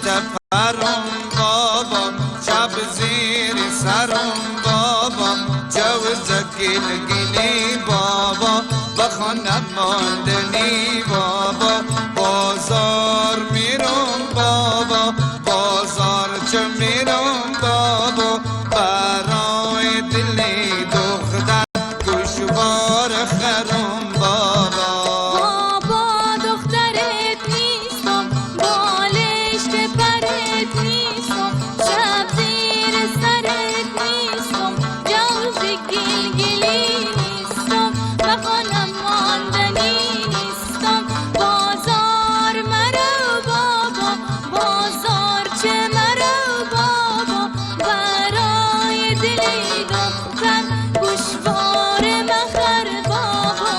بالشت پرم بابا، شب زیر سرم بابا، جوز گلگلی بابا، بخانم ماندنی بابا. بازار میرم بابا، بازار چه میرم بابا، برای دلی دختر گوشوار خرم بابا. بابا دخترت نیستم، بالشت پرت نیستم، شب زیر سرت نیستم، جوز گلگلی نیستم، بخانم ماندنی نیستم. بازار مرو بابا، بازار چه مرو بابا، برای دلی دختر گوشوار مخر بابا.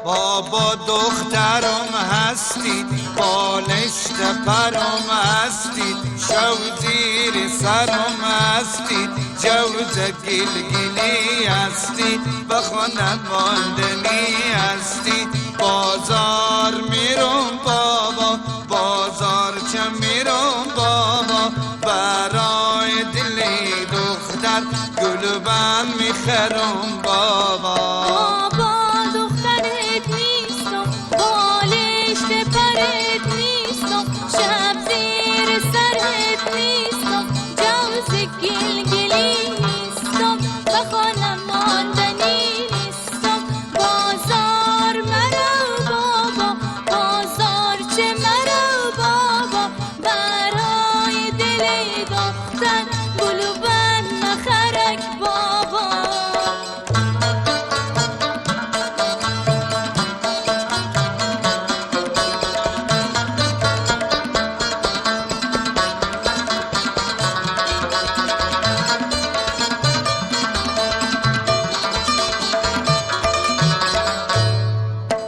بابا دخترم هستی، بالشت پرم هستی، شو زیر سرم هستی، جوز گلگلی هستی، بخانم ماندنی هستی. بازار میرم بابا، بازار چه میرم بابا، برای دلی دختر گلبن میخرم بابا. بابا دخترت نیستم، بالشت پرت نیستم، شب زیر سرت نیستم، جوز گلگلی نیستم، بخانم ماندنی نیستم. بازار مرو بابا، بازار چه مرو بابا، برای دل دختر گلوبند مخرک بابا.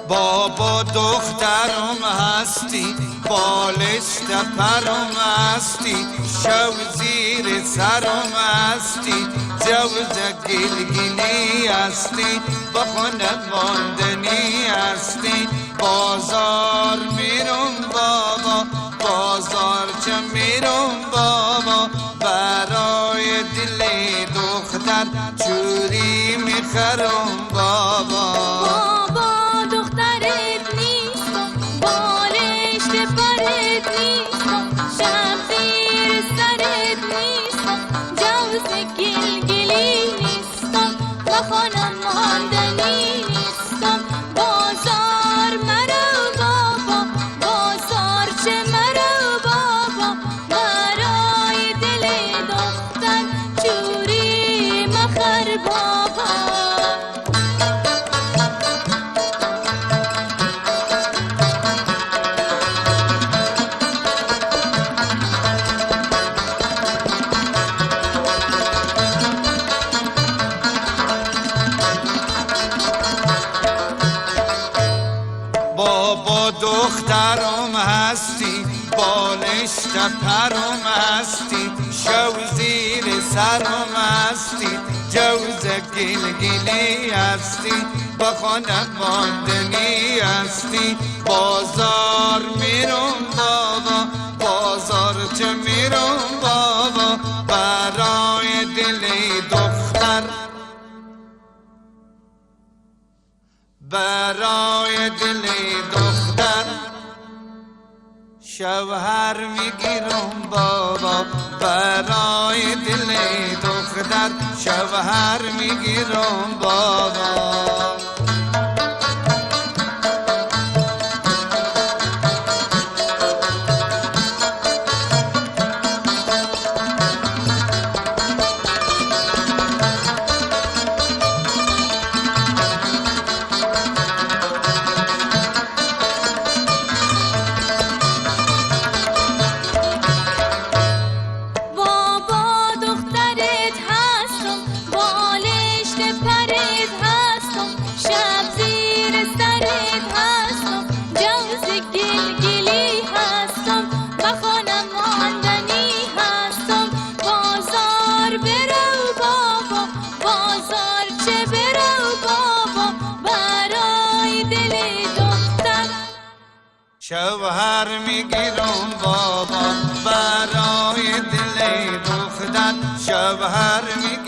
بابا دخترم هستی، بالشت پرم هستی، شو زیر سرم هستی، جوز گلگلی هستی، بخانم ماندنی هستی. بازار میرم بابا، بازار چه میرم بابا، برای دل دختر چوری میخرم بابا. بابا دخترت نیستم، بالشت پرت نیستم، شب زیر سرت نیستم، جوز گلگلی نیستم، بخانم ماندنی نیستم. بازار مرو بابا، بازار چه مرو بابا، برای دل دختر چوری مخر بابا. بابا دخترم هستی، بالشت پرم هستی، شو زیر سرم هستی، جوز گلگلی هستی، بخانم ماندنی هستی. بازار میرم بابا، بازار چه میرم بابا، برای دل دختر، برای دل دختر شوهر میگیرم بابا، برای دل دختر شوهر میگیرم بابا. بابا دخترت هستم، بالشت دل دختر شوهر میگیرم بابا برای دل دختر شوهر میگیرم